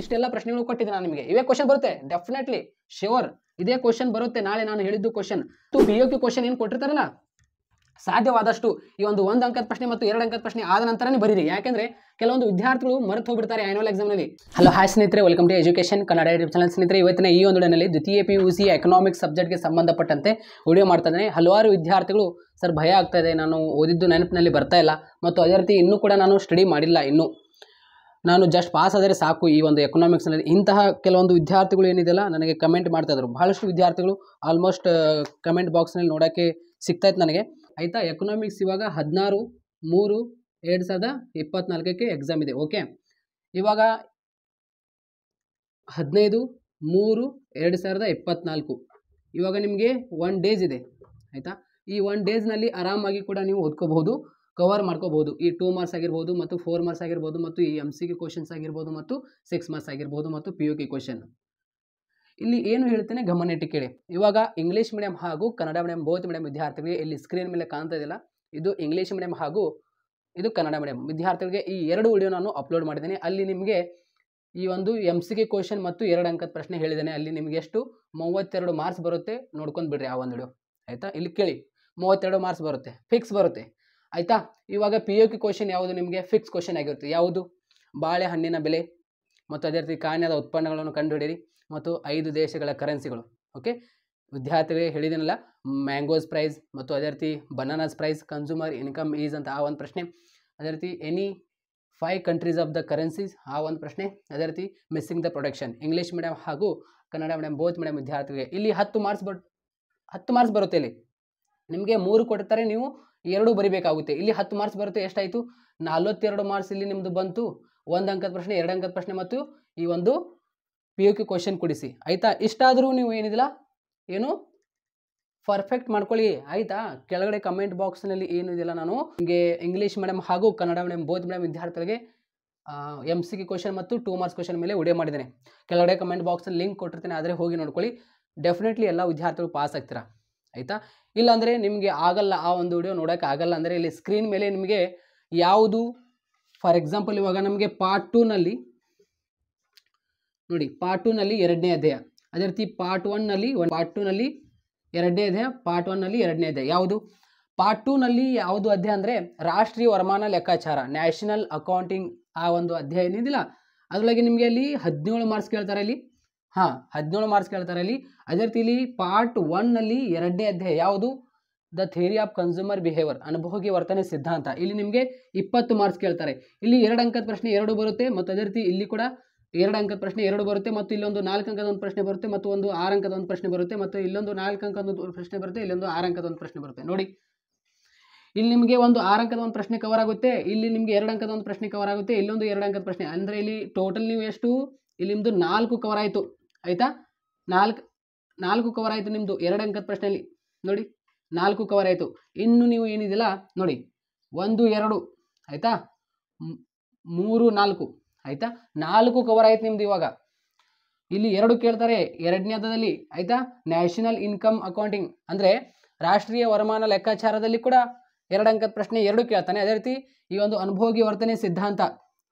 ಇಷ್ಟೆಲ್ಲ ಪ್ರಶ್ನೆಗಳು ಕೊಟ್ಟಿದ್ದೀನಿ ನಾನು ನಿಮಗೆ. ಇವೇ ಕ್ವಶನ್ ಬರುತ್ತೆ ಡೆಫಿನೆಟ್ಲಿ ಶ್ಯೂರ್, ಇದೇ ಕ್ವಶನ್ ಬರುತ್ತೆ ನಾಳೆ ನಾನು ಹೇಳಿದ್ದು ಕ್ವಶನ್. POQ ಕ್ವಶನ್ ಏನು ಕೊಟ್ಟಿರ್ತಾರಲ್ಲ ಸಾಧ್ಯವಾದಷ್ಟು ಈ ಒಂದು 1 ಅಂಕದ ಪ್ರಶ್ನೆ ಮತ್ತು 2 ಅಂಕದ ಪ್ರಶ್ನೆ ಆದ ನಂತರನೇ ಬರೀರಿ. ಯಾಕೆಂದ್ರೆ ಕೆಲವೊಂದು ವಿದ್ಯಾರ್ಥಿಗಳು ಮರೆತು ಹೋಗ್ಬಿಡ್ತಾರೆ ಆನ್ಯುವಲ್ ಎಕ್ಸಾಮ್ನಲ್ಲಿ. ಹಲೋ ಹಾಯ್ ಸ್ನೇಹಿತರೆ, welcome to education Kannada YouTube channel. ಸ್ನೇಹಿತರೆ, ಇವತ್ತಿನ ಈ ಒಂದು ವಿಡಿಯೋನಲ್ಲಿ ದ್ವಿತೀಯ PUC ಎಕನಾಮಿಕ್ಸ್ ಸಬ್ಜೆಕ್ಟ್ಗೆ ಸಂಬಂಧಪಟ್ಟಂತೆ ವಿಡಿಯೋ ಮಾಡ್ತಾ ಇದ್ದೇನೆ. ಹಲವಾರು ವಿದ್ಯಾರ್ಥಿಗಳು ಸರ್ ಭಯ ಆಗ್ತಾ ಇದೆ, ನಾನು ಓದಿದ್ದು ನೆನಪಿನಲ್ಲಿ ಬರ್ತಾ ಇಲ್ಲ ಮತ್ತು ಅದೇ ರೀತಿ ಇನ್ನೂ ಕೂಡ ನಾನು ಸ್ಟಡಿ ಮಾಡಿಲ್ಲ, ಇನ್ನೂ ನಾನು ಜಸ್ಟ್ ಪಾಸ್ ಆದರೆ ಸಾಕು ಈ ಒಂದು ಎಕನಾಮಿಕ್ಸ್ನಲ್ಲಿ. ಇಂತಹ ಕೆಲವೊಂದು ವಿದ್ಯಾರ್ಥಿಗಳು ಏನಿದೆಯಲ್ಲ ನನಗೆ ಕಮೆಂಟ್ ಮಾಡ್ತಾ ಇದ್ರು. ಬಹಳಷ್ಟು ವಿದ್ಯಾರ್ಥಿಗಳು ಆಲ್ಮೋಸ್ಟ್ ಕಮೆಂಟ್ ಬಾಕ್ಸ್ನಲ್ಲಿ ನೋಡೋಕ್ಕೆ ಸಿಗ್ತಾಯಿತ್ತು ನನಗೆ. ಆಯಿತಾ, ಎಕನಾಮಿಕ್ಸ್ ಇವಾಗ 16/3/2024 ಎಕ್ಸಾಮ್ ಇದೆ. ಓಕೆ, ಇವಾಗ 15/3/2024 ಇವಾಗ ನಿಮಗೆ 1 ಡೇಸ್ ಇದೆ. ಆಯಿತಾ, ಈ 1 ಡೇಸ್ನಲ್ಲಿ ಆರಾಮಾಗಿ ಕೂಡ ನೀವು ಓದ್ಕೋಬಹುದು, ಕವರ್ ಮಾಡ್ಕೋಬಹುದು. ಈ 2 ಮಾರ್ಕ್ಸ್ ಆಗಿರ್ಬೋದು ಮತ್ತು 4 ಮಾರ್ಕ್ಸ್ ಆಗಿರ್ಬೋದು ಮತ್ತು ಈ MCQ ಕ್ವಶನ್ಸ್ ಆಗಿರ್ಬೋದು ಮತ್ತು 6 ಮಾರ್ಕ್ಸ್ ಆಗಿರ್ಬೋದು ಮತ್ತು POQ ಕ್ವಶನ್. ಇಲ್ಲಿ ಏನು ಹೇಳ್ತೇನೆ ಗಮನಿಟ್ಟು ಕೇಳಿ. ಇವಾಗ ಇಂಗ್ಲೀಷ್ ಮೀಡಿಯಂ ಹಾಗೂ ಕನ್ನಡ ಮೀಡಿಯಂ ಬೋತ್ ಮೀಡಿಯಂ ವಿದ್ಯಾರ್ಥಿಗಳಿಗೆ ಇಲ್ಲಿ ಸ್ಕ್ರೀನ್ ಮೇಲೆ ಕಾಣ್ತಾ ಇದೆಯಲ್ಲ, ಇದು ಇಂಗ್ಲೀಷ್ ಮೀಡಿಯಂ ಹಾಗೂ ಇದು ಕನ್ನಡ ಮೀಡಿಯಂ ವಿದ್ಯಾರ್ಥಿಗಳಿಗೆ ಈ 2 ವಿಡಿಯೋ ನಾನು ಅಪ್ಲೋಡ್ ಮಾಡಿದ್ದೇನೆ. ಅಲ್ಲಿ ನಿಮಗೆ ಈ ಒಂದು MCQ ಕ್ವಶನ್ ಮತ್ತು 2 ಅಂಕದ ಪ್ರಶ್ನೆ ಹೇಳಿದ್ದೇನೆ. ಅಲ್ಲಿ ನಿಮಗೆ ಎಷ್ಟು 32 ಮಾರ್ಕ್ಸ್ ಬರುತ್ತೆ, ನೋಡ್ಕೊಂಡು ಬಿಡ್ರಿ ಆ ಒಂದು ವಿಡಿಯೋ. ಆಯಿತಾ, ಇಲ್ಲಿ ಕೇಳಿ 32 ಮಾರ್ಕ್ಸ್ ಬರುತ್ತೆ, ಫಿಕ್ಸ್ ಬರುತ್ತೆ. ಆಯಿತಾ, ಇವಾಗ POQ ಕ್ವಶನ್ ಯಾವುದು ನಿಮಗೆ ಫಿಕ್ಸ್ ಕ್ವಶನ್ ಆಗಿರುತ್ತೆ. ಯಾವುದು? ಬಾಳೆಹಣ್ಣಿನ ಬೆಲೆ ಮತ್ತು ಅದೇ ರೀತಿ ಕಾಣ್ಯದ ಉತ್ಪನ್ನಗಳನ್ನು ಕಂಡುಹಿಡಿಯಿರಿ ಮತ್ತು 5 ದೇಶಗಳ ಕರೆನ್ಸಿಗಳು. ಓಕೆ, ವಿದ್ಯಾರ್ಥಿಗಳಿಗೆ ಹೇಳಿದ್ದೀನಲ್ಲ, ಮ್ಯಾಂಗೋಸ್ ಪ್ರೈಸ್ ಮತ್ತು ಅದೇ ರೀತಿ bananas price, consumer income is ಅಂತ ಆ ಒಂದು ಪ್ರಶ್ನೆ, ಅದೇ ರೀತಿ any 5 countries of the currencies ಆ ಒಂದು ಪ್ರಶ್ನೆ, ಅದೇ ರೀತಿ missing the production. English medium ಹಾಗೂ ಕನ್ನಡ ಮೀಡಿಯಂ ಬೋತ್ ಮೀಡಿಯಂ ವಿದ್ಯಾರ್ಥಿಗಳಿಗೆ ಇಲ್ಲಿ 10 ಮಾರ್ಕ್ಸ್ ಬರುತ್ತೆ. ಇಲ್ಲಿ ನಿಮಗೆ 3 ಕೊಡ್ತಾರೆ, ನೀವು 2 ಬರಿಬೇಕಾಗುತ್ತೆ. ಇಲ್ಲಿ 10 ಮಾರ್ಕ್ಸ್ ಬರುತ್ತೆ. ಎಷ್ಟಾಯಿತು? 42 ಮಾರ್ಕ್ಸ್ ಇಲ್ಲಿ ನಿಮ್ಮದು ಬಂತು. 1 ಅಂಕದ ಪ್ರಶ್ನೆ, 2 ಅಂಕದ ಪ್ರಶ್ನೆ ಮತ್ತು ಈ ಒಂದು POQ ಕ್ವಶನ್ ಕೊಡಿಸಿ. ಆಯಿತಾ, ಇಷ್ಟಾದರೂ ನೀವು ಏನಿದಿಲ್ಲ ಏನು ಪರ್ಫೆಕ್ಟ್ ಮಾಡ್ಕೊಳ್ಳಿ. ಆಯಿತಾ, ಕೆಳಗಡೆ ಕಮೆಂಟ್ ಬಾಕ್ಸ್ನಲ್ಲಿ ಏನು ಇದೆಯಲ್ಲ, ನಾನು ನಿಮಗೆ ಇಂಗ್ಲೀಷ್ ಮೀಡಿಯಂ ಹಾಗೂ ಕನ್ನಡ ಮೀಡಿಯಂ ಬೋತ್ ಮೀಡಿಯಂ ವಿದ್ಯಾರ್ಥಿಗಳಿಗೆ MCQ ಕ್ವಶನ್ ಮತ್ತು 2 ಮಾರ್ಕ್ಸ್ ಕ್ವಶನ್ ಮೇಲೆ ವಿಡಿಯೋ ಮಾಡಿದ್ದೇನೆ. ಕೆಳಗಡೆ ಕಮೆಂಟ್ ಬಾಕ್ಸಲ್ಲಿ ಲಿಂಕ್ ಕೊಟ್ಟಿರ್ತೇನೆ, ಆದರೆ ಹೋಗಿ ನೋಡ್ಕೊಳ್ಳಿ. ಡೆಫಿನೆಟ್ಲಿ ಎಲ್ಲ ವಿದ್ಯಾರ್ಥಿಗಳು ಪಾಸ್ ಆಗ್ತೀರಾ. ಆಯಿತಾ, ಇಲ್ಲಾಂದರೆ ನಿಮಗೆ ಆಗಲ್ಲ, ಆ ಒಂದು ವಿಡಿಯೋ ನೋಡೋಕ್ಕೆ ಆಗಲ್ಲ ಅಂದರೆ ಇಲ್ಲಿ ಸ್ಕ್ರೀನ್ ಮೇಲೆ ನಿಮಗೆ ಯಾವುದು, ಫಾರ್ ಎಕ್ಸಾಂಪಲ್ ಇವಾಗ ನಮಗೆ ಪಾರ್ಟ್ 2ನಲ್ಲಿ ನೋಡಿ, ಪಾರ್ಟ್ 2ನಲ್ಲಿ 2ನೇ ಅಧ್ಯಾಯ, ಅದೇ ರೀತಿ ಪಾರ್ಟ್ 1ನಲ್ಲಿ 2ನೇ ಅಧ್ಯಾಯ, ಪಾರ್ಟ್ 1ನಲ್ಲಿ 2ನೇ ಅಧ್ಯಾಯ. ಯಾವುದು? ಪಾರ್ಟ್ 2ನಲ್ಲಿ ಯಾವುದು ಅಧ್ಯಾಯ ಅಂದರೆ ರಾಷ್ಟ್ರೀಯ ವರಮಾನ ಲೆಕ್ಕಾಚಾರ, ನ್ಯಾಷನಲ್ ಅಕೌಂಟಿಂಗ್ ಆ ಒಂದು ಅಧ್ಯಾಯ ಏನಿದಿಲ್ಲ, ಅದರೊಳಗೆ ನಿಮಗೆ ಅಲ್ಲಿ 17 ಮಾರ್ಕ್ಸ್ ಕೇಳ್ತಾರೆ. ಇಲ್ಲಿ 17 ಮಾರ್ಕ್ಸ್ ಕೇಳ್ತಾರೆ ಇಲ್ಲಿ. ಅದೇ ರೀತಿ ಇಲ್ಲಿ ಪಾರ್ಟ್ 1ನಲ್ಲಿ 2ನೇ ಅಧ್ಯಾಯ ಯಾವುದು? The theory of consumer behaviour, ಅನುಭೋಗಿ ವರ್ತನೆ ಸಿದ್ಧಾಂತ. ಇಲ್ಲಿ ನಿಮಗೆ 20 ಮಾರ್ಕ್ಸ್ ಕೇಳ್ತಾರೆ. ಇಲ್ಲಿ 2 ಅಂಕದ ಪ್ರಶ್ನೆ 2 ಬರುತ್ತೆ ಮತ್ತು ಅದೇ ರೀತಿ ಇಲ್ಲಿ ಕೂಡ 2 ಅಂಕದ ಪ್ರಶ್ನೆ 2 ಬರುತ್ತೆ ಮತ್ತು ಇಲ್ಲೊಂದು 4 ಅಂಕದ ಒಂದು ಪ್ರಶ್ನೆ ಬರುತ್ತೆ ಮತ್ತು ಒಂದು 6 ಅಂಕದ ಒಂದು ಪ್ರಶ್ನೆ ಬರುತ್ತೆ ಮತ್ತು ಇಲ್ಲೊಂದು 4 ಅಂಕದ ಒಂದು ಪ್ರಶ್ನೆ ಬರುತ್ತೆ, ಇಲ್ಲೊಂದು 6 ಅಂಕದ ಒಂದು ಪ್ರಶ್ನೆ ಬರುತ್ತೆ. ನೋಡಿ, ಇಲ್ಲಿ ನಿಮಗೆ ಒಂದು 6 ಅಂಕದ ಒಂದು ಪ್ರಶ್ನೆ ಕವರ್ ಆಗುತ್ತೆ, ಇಲ್ಲಿ ನಿಮಗೆ 2 ಅಂಕದ ಒಂದು ಪ್ರಶ್ನೆ ಕವರ್ ಆಗುತ್ತೆ, ಇಲ್ಲೊಂದು 2 ಅಂಕದ ಪ್ರಶ್ನೆ. ಅಂದರೆ ಇಲ್ಲಿ ಟೋಟಲ್ ನೀವು ಎಷ್ಟು, ಇಲ್ಲಿ ನಿಮ್ಮದು 4 ಕವರ್ ಆಯಿತು. ಆಯಿತಾ, 4 ಕವರ್ ಆಯಿತು ನಿಮ್ಮದು 2 ಅಂಕದ ಪ್ರಶ್ನೆಯಲ್ಲಿ. ನೋಡಿ, 4 ಕವರ್ ಆಯಿತು. ಇನ್ನು ನೀವು ಏನಿದಿಲ್ಲ ನೋಡಿ, 1 2 ಆಯಿತಾ, 3 4 ಆಯಿತಾ, 4 ಕವರ್ ಆಯ್ತು ನಿಮ್ದು. ಇವಾಗ ಇಲ್ಲಿ 2 ಕೇಳ್ತಾರೆ 2ನೇ ಹಂತದಲ್ಲಿ. ಆಯಿತಾ, ನ್ಯಾಷನಲ್ ಇನ್ಕಮ್ ಅಕೌಂಟಿಂಗ್ ಅಂದರೆ ರಾಷ್ಟ್ರೀಯ ವರಮಾನ ಲೆಕ್ಕಾಚಾರದಲ್ಲಿ ಕೂಡ 2 ಅಂಕದ ಪ್ರಶ್ನೆ 2 ಕೇಳ್ತಾನೆ. ಅದೇ ರೀತಿ ಈ ಒಂದು ಅನುಭೋಗಿ ವರ್ತನೆ ಸಿದ್ಧಾಂತ,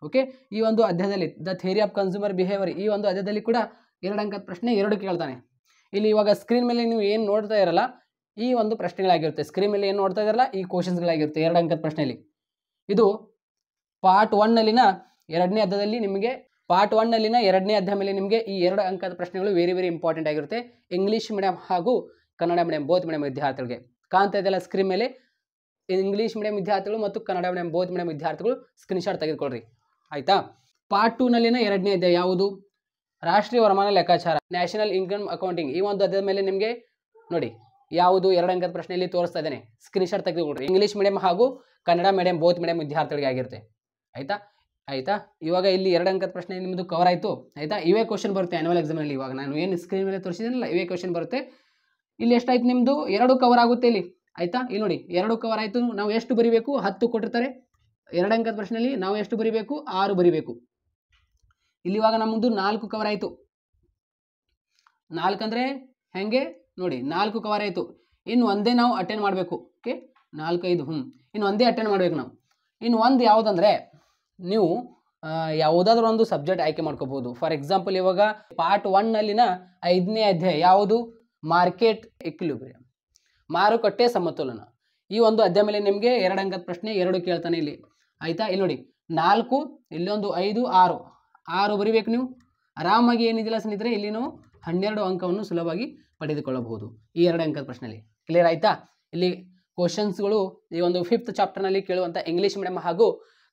ಓಕೆ, ಈ ಒಂದು ಅಧ್ಯಾಯದಲ್ಲಿ the theory of consumer behaviour ಈ ಒಂದು ಅಧ್ಯಾಯದಲ್ಲಿ ಕೂಡ 2 ಅಂಕದ ಪ್ರಶ್ನೆ 2 ಕೇಳ್ತಾನೆ. ಇಲ್ಲಿ ಇವಾಗ ಸ್ಕ್ರೀನ್ ಮೇಲೆ ನೀವು ಏನು ನೋಡ್ತಾ ಇರಲ್ಲ, ಈ ಒಂದು ಪ್ರಶ್ನೆಗಳಾಗಿರುತ್ತೆ. ಸ್ಕ್ರೀನ್ ಮೇಲೆ ಏನು ನೋಡ್ತಾ ಇರಲ್ಲ, ಈ ಕ್ವಶನ್ಸ್ಗಳಾಗಿರುತ್ತೆ 2 ಅಂಕದ ಪ್ರಶ್ನೆಯಲ್ಲಿ. ಇದು ಪಾರ್ಟ್ 1ನಲ್ಲಿನ 2ನೇ ಅಧ್ಯಾಯದಲ್ಲಿ ನಿಮಗೆ, ಪಾರ್ಟ್ 1ನಲ್ಲಿನ 2ನೇ ಅಧ್ಯಾಯ ಮೇಲೆ ನಿಮಗೆ ಈ 2 ಅಂಕದ ಪ್ರಶ್ನೆಗಳು ವೆರಿ ಇಂಪಾರ್ಟೆಂಟ್ ಆಗಿರುತ್ತೆ ಇಂಗ್ಲೀಷ್ ಮೀಡಿಯಂ ಹಾಗೂ ಕನ್ನಡ ಮೀಡಿಯಂ ಬೋತ್ ಮೀಡಿಯಂ ವಿದ್ಯಾರ್ಥಿಗಳಿಗೆ. ಕಾಣ್ತಾ ಇದೆಯಲ್ಲ ಸ್ಕ್ರೀನ್ ಮೇಲೆ, ಇಂಗ್ಲೀಷ್ ಮೀಡಿಯಂ ವಿದ್ಯಾರ್ಥಿಗಳು ಮತ್ತು ಕನ್ನಡ ಮೀಡಿಯಂ ಬೋತ್ ಮೀಡಿಯಂ ವಿದ್ಯಾರ್ಥಿಗಳು ಸ್ಕ್ರೀನ್ಶಾಟ್ ತೆಗೆದುಕೊಳ್ಳ್ರಿ. ಆಯಿತಾ, ಪಾರ್ಟ್ 2ನಲ್ಲಿನ 2ನೇ ಅಧ್ಯಾಯ ಯಾವುದು? ರಾಷ್ಟ್ರೀಯ ವರಮಾನ ಲೆಕ್ಕಾಚಾರ, ನ್ಯಾಷನಲ್ ಇನ್ಕಮ್ ಅಕೌಂಟಿಂಗ್. ಈ ಒಂದು ಅಧ್ಯಾಯದ ಮೇಲೆ ನಿಮಗೆ ನೋಡಿ ಯಾವುದು 2 ಅಂಕದ ಪ್ರಶ್ನೆಯಲ್ಲಿ ತೋರಿಸ್ತಾ ಇದ್ದೇನೆ, ಸ್ಕ್ರೀನ್ಶಾಟ್ ತೆಗೆದುಕೊಳ್ಳ್ರಿ. ಇಂಗ್ಲೀಷ್ ಮೀಡಿಯಂ ಹಾಗೂ ಕನ್ನಡ ಮೀಡಿಯಂ ಬೋತ್ ಮೀಡಿಯಂ ವಿದ್ಯಾರ್ಥಿಗಳಿಗೆ ಆಗಿರುತ್ತೆ. ಆಯಿತಾ, ಇವಾಗ ಇಲ್ಲಿ 2 ಅಂಕದ ಪ್ರಶ್ನೆ ನಿಮ್ಮದು ಕವರ್ ಆಯಿತು. ಆಯಿತಾ, ಇವೇ ಕ್ವಶನ್ ಬರುತ್ತೆ ಆನ್ಯುವಲ್ ಎಕ್ಸಾಮಲ್ಲಿ. ಇವಾಗ ನಾನು ಏನು ಸ್ಕ್ರೀನ್ ಮೇಲೆ ತೋರಿಸಿದ್ದೀನಲ್ಲ, ಇವೇ ಕ್ವಶನ್ ಬರುತ್ತೆ. ಇಲ್ಲಿ ಎಷ್ಟಾಯ್ತು ನಿಮ್ಮದು? 2 ಕವರ್ ಆಗುತ್ತೆ ಇಲ್ಲಿ. ಆಯಿತಾ, ಇಲ್ಲಿ ನೋಡಿ 2 ಕವರ್ ಆಯಿತು. ನಾವು ಎಷ್ಟು ಬರಿಬೇಕು? 10 ಕೊಟ್ಟಿರ್ತಾರೆ 2 ಅಂಕದ ಪ್ರಶ್ನೆಯಲ್ಲಿ. ನಾವು ಎಷ್ಟು ಬರಿಬೇಕು? 6 ಬರಿಬೇಕು. ಇಲ್ಲಿ ಇವಾಗ ನಮ್ಮದು 4 ಕವರ್ ಆಯಿತು. 4 ಅಂದರೆ ಹೆಂಗೆ ನೋಡಿ, 4 ಕವರ್ ಆಯಿತು. ಇನ್ನು ಒಂದೇ ನಾವು ಅಟೆಂಡ್ ಮಾಡಬೇಕು. ಓಕೆ, 4 5 ಇನ್ನು ಒಂದೇ ಅಟೆಂಡ್ ಮಾಡಬೇಕು ನಾವು. ಇನ್ನು ಒಂದು ಯಾವುದಂದರೆ, ನೀವು ಯಾವುದಾದ್ರೂ ಒಂದು ಸಬ್ಜೆಕ್ಟ್ ಆಯ್ಕೆ ಮಾಡ್ಕೋಬಹುದು. ಫಾರ್ ಎಕ್ಸಾಂಪಲ್ ಇವಾಗ ಪಾರ್ಟ್ 1 ನಲ್ಲಿನ 5ನೇ ಅಧ್ಯಾಯ ಯಾವುದು? ಮಾರ್ಕೆಟ್ ಇಕ್ವಿಲಿಬ್ರಿಯಂ, ಮಾರುಕಟ್ಟೆ ಸಮತೋಲನ. ಈ ಒಂದು ಅಧ್ಯಾಯ ಮೇಲೆ ನಿಮಗೆ 2 ಅಂಕದ ಪ್ರಶ್ನೆ 2 ಕೇಳ್ತಾನೆ ಇಲ್ಲಿ. ಆಯ್ತಾ? ಇಲ್ಲಿ ನೋಡಿ 4, ಇಲ್ಲೊಂದು 5, 6 ಬರಿಬೇಕು ನೀವು. ಆರಾಮಾಗಿ ಏನಿದಿಲ್ಲ ಸ್ನೇಹಿತರೆ, ಇಲ್ಲಿ ನಾವು 12 ಅಂಕವನ್ನು ಸುಲಭವಾಗಿ ಪಡೆದುಕೊಳ್ಳಬಹುದು ಈ 2 ಅಂಕದ ಪ್ರಶ್ನೆಯಲ್ಲಿ. ಕ್ಲಿಯರ್ ಆಯ್ತಾ? ಇಲ್ಲಿ ಕ್ವಶನ್ಸ್ಗಳು ಈ ಒಂದು 5th ಚಾಪ್ಟರ್ನಲ್ಲಿ ಕೇಳುವಂಥ ಇಂಗ್ಲೀಷ್ ಮೀಡಿಯಂ ಹಾಗೂ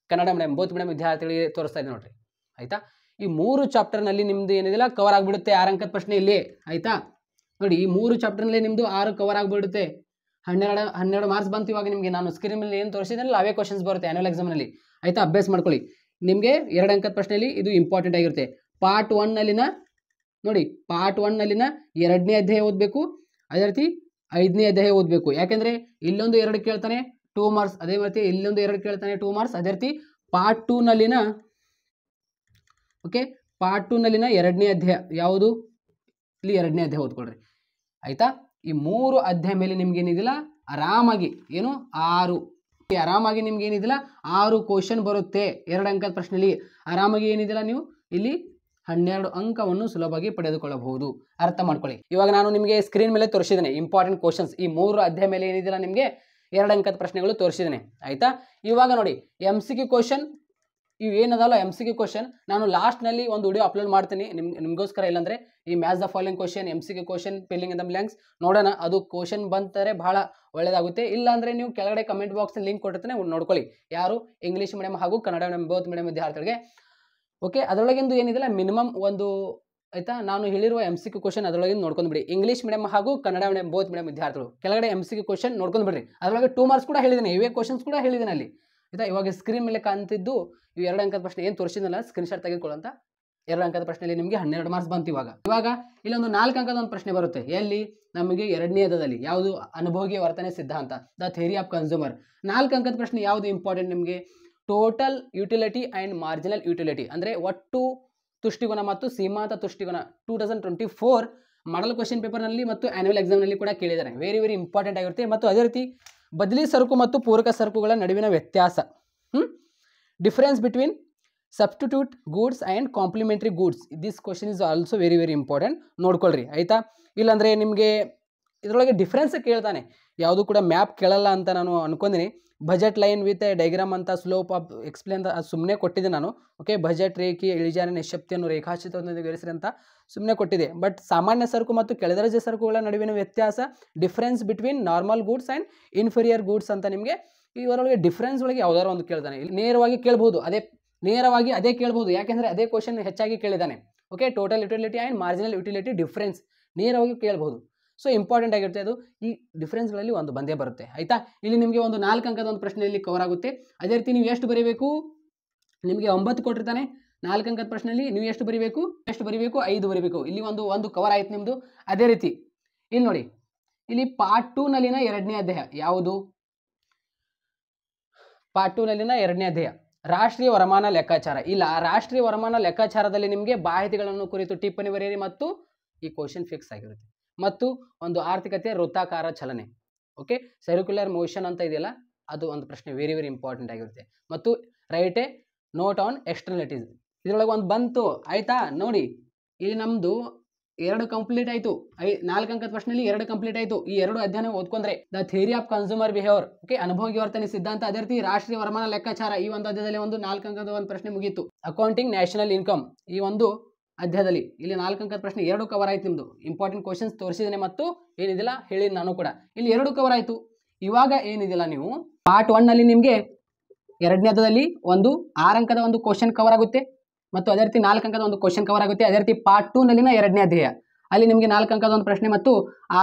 ಕನ್ನಡ ಮೀಡಿಯಂ ಬೋತ್ ಮೀಡಿಯಂ ವಿದ್ಯಾರ್ಥಿಗಳಿಗೆ ತೋರಿಸ್ತಾ ಇದೆ ನೋಡ್ರಿ. ಆಯ್ತಾ? ಈ 3 ಚಾಪ್ಟರ್ನಲ್ಲಿ ನಿಮ್ದು ಏನಿದಿಲ್ಲ ಕವರ್ ಆಗಿಬಿಡುತ್ತೆ 6 ಅಂಕದ ಪ್ರಶ್ನೆ ಇಲ್ಲಿ. ಆಯ್ತಾ? ನೋಡಿ ಈ 3 ಚಾಪ್ಟರ್ನಲ್ಲಿ ನಿಮ್ಮದು 6 ಕವರ್ ಆಗಿಬಿಡುತ್ತೆ. 12 ಮಾರ್ಕ್ಸ್ ಬಂತು. ಇವಾಗ ನಿಮಗೆ ನಾನು ಸ್ಕ್ರೀನ್ ಮೇಲೆ ಏನು ತೋರಿಸಿದ್ರಲ್ಲ ಅವೇ ಕ್ವಶನ್ಸ್ ಬರುತ್ತೆ ಆ್ಯನ್ಯುವಲ್ ಎಕ್ಸಾಮ್ನಲ್ಲಿ. ಆಯ್ತಾ? ಅಭ್ಯಾಸ ಮಾಡ್ಕೊಳ್ಳಿ. ನಿಮಗೆ 2 ಅಂಕದ ಪ್ರಶ್ನೆಯಲ್ಲಿ ಇದು ಇಂಪಾರ್ಟೆಂಟ್ ಆಗಿರುತ್ತೆ. ಪಾರ್ಟ್ 1 ನಲ್ಲಿನ ನೋಡಿ, ಪಾರ್ಟ್ 1 ನಲ್ಲಿನ 2ನೇ ಅಧ್ಯಾಯ ಓದಬೇಕು, ಅದೇ ರೀತಿ 5ನೇ ಅಧ್ಯಾಯ ಓದಬೇಕು. ಯಾಕೆಂದರೆ ಇಲ್ಲೊಂದು 2 ಕೇಳ್ತಾನೆ 2 ಮಾರ್ಕ್ಸ್, ಅದೇ ರೀತಿ ಇಲ್ಲೊಂದು 2 ಕೇಳ್ತಾನೆ 2 ಮಾರ್ಕ್ಸ್. ಅದೇ ರೀತಿ ಪಾರ್ಟ್ 2 ನಲ್ಲಿನ ಪಾರ್ಟ್ 2 ನಲ್ಲಿನ 2ನೇ ಅಧ್ಯಾಯ ಯಾವುದು? ಇಲ್ಲಿ 2ನೇ ಅಧ್ಯಾಯ ಓದ್ಕೊಳ್ರಿ. ಆಯ್ತಾ? ಈ 3 ಅಧ್ಯಾಯ ಮೇಲೆ ನಿಮ್ಗೆ ಏನಿದಿಲ್ಲ ಆರಾಮಾಗಿ ಏನು 6 ಆರಾಮಾಗಿ ನಿಮ್ಗೆ ಏನಿದಿಲ್ಲ 6 ಕ್ವಶನ್ ಬರುತ್ತೆ 2 ಅಂಕದ ಪ್ರಶ್ನೆಯಲ್ಲಿ. ಆರಾಮಾಗಿ ಏನಿದಿಲ್ಲ ನೀವು ಇಲ್ಲಿ 12 ಅಂಕವನ್ನು ಸುಲಭವಾಗಿ ಪಡೆದುಕೊಳ್ಳಬಹುದು. ಅರ್ಥ ಮಾಡ್ಕೊಳ್ಳಿ. ಇವಾಗ ನಾನು ನಿಮಗೆ ಸ್ಕ್ರೀನ್ ಮೇಲೆ ತೋರಿಸಿದ್ದೇನೆ ಇಂಪಾರ್ಟೆಂಟ್ ಕ್ವಶನ್ಸ್. ಈ 3 ಅಧ್ಯಾಯ ಮೇಲೆ ಏನಿದಿಲ್ಲ ನಿಮಗೆ 2 ಅಂಕದ ಪ್ರಶ್ನೆಗಳು ತೋರಿಸಿದ್ದೇನೆ. ಆಯ್ತಾ? ಇವಾಗ ನೋಡಿ MCQ ಕ್ವಶನ್ ಇವು ಏನದಲ್ಲ MCQ ಕ್ವಶನ್ ನಾನು ಲಾಸ್ಟ್ನಲ್ಲಿ ಒಂದು ವಿಡಿಯೋ ಅಪ್ಲೋಡ್ ಮಾಡ್ತೀನಿ ನಿಮಗೋಸ್ಕರ. ಇಲ್ಲಾಂದರೆ ಈ match the following question MCQ question filling in the blanks ನೋಡೋಣ. ಅದು ಕ್ವಶನ್ ಬಂದರೆ ಬಹಳ ಒಳ್ಳೆಯದಾಗುತ್ತೆ. ಇಲ್ಲಾಂದರೆ ನೀವು ಕೆಳಗಡೆ ಕಮೆಂಟ್ ಬಾಕ್ಸ್ ಲಿಂಕ್ ಕೊಟ್ಟಿರ್ತಾನೆ ನೋಡ್ಕೊಳ್ಳಿ. ಯಾರು ಇಂಗ್ಲೀಷ್ ಮೀಡಿಯಂ ಹಾಗೂ ಕನ್ನಡ ಮೀಡಿಯಂ ಬೋತ್ ಮೀಡಿಯಂ ವಿದ್ಯಾರ್ಥಿಗಳಿಗೆ. ಓಕೆ, ಅದರೊಳಗಿಂದು ಏನಿದಿಲ್ಲ ಮಿನಿಮಮ್ ಒಂದು ಆಯ್ತಾ ನಾನು ಹೇಳಿರುವ MCQ ಕ್ವಶನ್ ಅದರೊಳಗಿಂದ ನೋಡ್ಕೊಂಡು ಬಿಡಿ. ಇಂಗ್ಲೀಷ್ ಮೀಡಿಯಂ ಹಾಗೂ ಕನ್ನಡ ಮೀಡಿಯಂ ಬೋತ್ ಮೀಡಿಯಂ ವಿದ್ಯಾರ್ಥಿಗಳು ಕೆಳಗಡೆ MCQ ಕ್ವಶನ್ ನೋಡ್ಕೊಂಡು ಬಿಡ್ರಿ. ಅದರೊಳಗೆ 2 ಮಾರ್ಕ್ಸ್ ಕೂಡ ಹೇಳಿದ್ದೀನಿ, ಇವೇ ಕ್ವಶನ್ಸ್ ಕೂಡ ಹೇಳಿದ್ದೀನಿ ಅಲ್ಲಿ. ಆಯ್ತಾ? ಇವಾಗ ಸ್ಕ್ರೀನ್ ಮೇಲೆ ಕಾಣ್ತಿದ್ದು ಇವು 2 ಅಂಕದ ಪ್ರಶ್ನೆ ಏನು ತೋರಿಸಿದ್ನಲ್ಲ ಸ್ಕ್ರೀನ್ಶಾಟ್ ತೆಗೆದುಕೊಳ್ಳುವಂತ 2 ಅಂಕದ ಪ್ರಶ್ನೆಯಲ್ಲಿ ನಿಮಗೆ 12 ಮಾರ್ಕ್ಸ್ ಬಂತು. ಇವಾಗ ಇಲ್ಲೊಂದು 4 ಅಂಕದ ಒಂದು ಪ್ರಶ್ನೆ ಬರುತ್ತೆ. ಎಲ್ಲಿ? ನಮಗೆ 2ನೇ ಅಧ್ಯಾಯದಲ್ಲಿ ಯಾವುದು? ಅನುಭೋಗಿ ವರ್ತನೆ ಸಿದ್ಧಾಂತ, ದ ಥಿಯರಿ ಆಫ್ ಕನ್ಸ್ಯೂಮರ್. 4 ಅಂಕದ ಪ್ರಶ್ನೆ ಯಾವುದು ಇಂಪಾರ್ಟೆಂಟ್ ನಿಮಗೆ? Total utility and marginal utility, ಅಂದರೆ ಒಟ್ಟು ತುಷ್ಟಿಗುಣ ಮತ್ತು ಸೀಮಾಂತ ತುಷ್ಟಿಗುಣ 2024 ಮಾಡಲ್ ಕ್ವಶನ್ ಪೇಪರ್ನಲ್ಲಿ ಮತ್ತು ಆ್ಯನ್ಯುವಲ್ ಎಕ್ಸಾಮ್ನಲ್ಲಿ ಕೂಡ ಕೇಳಿದ್ದಾರೆ. ವೆರಿ ವೆರಿ ಇಂಪಾರ್ಟೆಂಟ್ ಆಗಿರುತ್ತೆ. ಮತ್ತು ಅದೇ ರೀತಿ ಬದಲಿ ಸರಕು ಮತ್ತು ಪೂರಕ ಸರಕುಗಳ ನಡುವಿನ ವ್ಯತ್ಯಾಸ, difference between substitute goods and complementary goods. This question is also very very important, ನೋಡ್ಕೊಳ್ರಿ. ಆಯಿತಾ? ಇಲ್ಲಾಂದರೆ ನಿಮಗೆ ಇದರೊಳಗೆ ಡಿಫ್ರೆನ್ಸ್ ಕೇಳ್ತಾನೆ, ಯಾವುದು ಕೂಡ ಮ್ಯಾಪ್ ಕೇಳಲ್ಲ ಅಂತ ನಾನು ಅನ್ಕೊಂಡಿನಿ. ಬಜೆಟ್ ಲೈನ್ ವಿತ್ ಡೈಗ್ರಾಮ್ ಅಂತ ಸ್ಲೋಪ್ ಆಫ್ ಎಕ್ಸ್ಪ್ಲೇನ್ ಅದು ಸುಮ್ಮನೆ ಕೊಟ್ಟಿದ್ದೆ ನಾನು. ಓಕೆ, ಬಜೆಟ್ ರೇಖೆ ಇಳಿಜಾರಿನ ನಿಶ್ಶಕ್ತಿಯನ್ನು ರೇಖಾಚಿತ್ರವನ್ನು ವಿವರಿಸಿರಿ ಅಂತ ಸುಮ್ಮನೆ ಕೊಟ್ಟಿದೆ. ಬಟ್ ಸಾಮಾನ್ಯ ಸರಕು ಮತ್ತು ಕೆಳದರ್ಜೆ ಸರಕುಗಳ ನಡುವಿನ ವ್ಯತ್ಯಾಸ, difference between normal goods and inferior goods ಅಂತ ನಿಮಗೆ ಇವರೊಳಗೆ ಡಿಫ್ರೆನ್ಸ್ ಒಳಗೆ ಯಾವ್ದಾದ್ರು ಒಂದು ಕೇಳ್ತಾನೆ. ಇಲ್ಲಿ ನೇರವಾಗಿ ಕೇಳ್ಬೋದು, ನೇರವಾಗಿ ಅದೇ ಕೇಳ್ಬೋದು. ಯಾಕೆಂದರೆ ಅದೇ ಕ್ವಶನ್ ಹೆಚ್ಚಾಗಿ ಕೇಳಿದ್ದಾನೆ. Okay, total utility and marginal utility difference ನೇರವಾಗಿ ಕೇಳ್ಬೋದು. ಸೊ ಇಂಪಾರ್ಟೆಂಟ್ ಆಗಿರುತ್ತೆ ಅದು. ಈ ಡಿಫ್ರೆನ್ಸ್ಗಳಲ್ಲಿ ಒಂದು ಬಂದೇ ಬರುತ್ತೆ. ಆಯಿತಾ? ಇಲ್ಲಿ ನಿಮಗೆ ಒಂದು 4 ಅಂಕದ ಒಂದು ಪ್ರಶ್ನೆಯಲ್ಲಿ ಕವರ್ ಆಗುತ್ತೆ. ಅದೇ ರೀತಿ ನೀವು ಎಷ್ಟು ಬರೀಬೇಕು? ನಿಮಗೆ 9 ಕೊಟ್ಟಿರ್ತಾನೆ 4 ಅಂಕದ ಪ್ರಶ್ನೆಯಲ್ಲಿ. ನೀವು ಎಷ್ಟು ಬರೀಬೇಕು? 5 ಬರೀಬೇಕು. ಇಲ್ಲಿ ಒಂದು ಕವರ್ ಆಯ್ತು ನಿಮ್ಮದು. ಅದೇ ರೀತಿ ಇಲ್ಲಿ ನೋಡಿ, ಇಲ್ಲಿ ಪಾರ್ಟ್ 2 ನಲ್ಲಿನ 2ನೇ ಅಧ್ಯಾಯ ಯಾವುದು? ಪಾರ್ಟ್ 2 ನಲ್ಲಿನ 2ನೇ ಅಧ್ಯಾಯ ರಾಷ್ಟ್ರೀಯ ವರಮಾನ ಲೆಕ್ಕಾಚಾರ. ಇಲ್ಲ, ರಾಷ್ಟ್ರೀಯ ವರಮಾನ ಲೆಕ್ಕಾಚಾರದಲ್ಲಿ ನಿಮಗೆ ಮಾಹಿತಿಗಳನ್ನು ಕುರಿತು ಟಿಪ್ಪಣಿ ಬರೆಯಿರಿ ಮತ್ತು ಈ ಕ್ವಶನ್ ಫಿಕ್ಸ್ ಆಗಿರುತ್ತೆ. ಮತ್ತು ಒಂದು ಆರ್ಥಿಕತೆ ವೃತ್ತಾಕಾರ ಚಲನೆ, ಓಕೆ, ಸರ್ಕ್ಯುಲರ್ ಮೋಷನ್ ಅಂತ ಇದೆಯಲ್ಲ, ಅದು ಒಂದು ಪ್ರಶ್ನೆ ವೆರಿ ವೆರಿ ಇಂಪಾರ್ಟೆಂಟ್ ಆಗಿರುತ್ತೆ. ಮತ್ತು ರೈಟ್ ಎ ನೋಟ್ ಆನ್ ಎಕ್ಸ್ಟರ್ನಲಿಟೀಸ್, ಇದರೊಳಗೆ ಒಂದು ಬಂತು. ಆಯಿತಾ? ನೋಡಿ ಇಲ್ಲಿ ನಮ್ಮದು 2 ಕಂಪ್ಲೀಟ್ ಆಯಿತು. 4 ಅಂಕದ ಪ್ರಶ್ನೆಯಲ್ಲಿ 2 ಕಂಪ್ಲೀಟ್ ಆಯಿತು. ಈ 2 ಅಧ್ಯಯನ ಓದ್ಕೊಂಡ್ರೆ the theory of consumer behaviour, okay, ಅನುಭೋಗಿ ವರ್ತನೆ ಸಿದ್ಧಾಂತ, ಅದೇ ರೀತಿ ರಾಷ್ಟ್ರೀಯ ವರಮಾನ ಲೆಕ್ಕಾಚಾರ, ಈ ಒಂದು ಅಧ್ಯಾಯದಲ್ಲಿ ಒಂದು 4 ಅಂಕದ ಒಂದು ಪ್ರಶ್ನೆ ಮುಗೀತು. ಅಕೌಂಟಿಂಗ್ ನ್ಯಾಷನಲ್ ಇನ್ಕಮ್, ಈ ಒಂದು ಅಧ್ಯಾಯದಲ್ಲಿ ಇಲ್ಲಿ 4 ಅಂಕದ ಪ್ರಶ್ನೆ 2 ಕವರ್ ಆಯ್ತು. ನಿಮ್ಮದು ಇಂಪಾರ್ಟೆಂಟ್ ಕ್ವಶನ್ಸ್ ತೋರಿಸಿದ್ದೇನೆ ಮತ್ತು ಏನಿದಿಲ್ಲ ಹೇಳಿ ನಾನು ಕೂಡ. ಇಲ್ಲಿ 2 ಕವರ್ ಆಯಿತು. ಇವಾಗ ಏನಿದಿಲ್ಲ ನೀವು ಪಾರ್ಟ್ 1 ನಲ್ಲಿ ನಿಮಗೆ 2ನೇ ಅಧ್ಯಾಯದಲ್ಲಿ ಒಂದು 6 ಅಂಕದ ಒಂದು ಕ್ವಶನ್ ಕವರ್ ಆಗುತ್ತೆ ಮತ್ತು ಅದೇ ರೀತಿ 4 ಅಂಕದ ಒಂದು ಕ್ವಶನ್ ಕವರ್ ಆಗುತ್ತೆ. ಅದೇ ರೀತಿ ಪಾರ್ಟ್ 2 ನಲ್ಲಿನ 2ನೇ ಅಧ್ಯಾಯ ಅಲ್ಲಿ ನಿಮಗೆ 4 ಅಂಕದ ಒಂದು ಪ್ರಶ್ನೆ ಮತ್ತು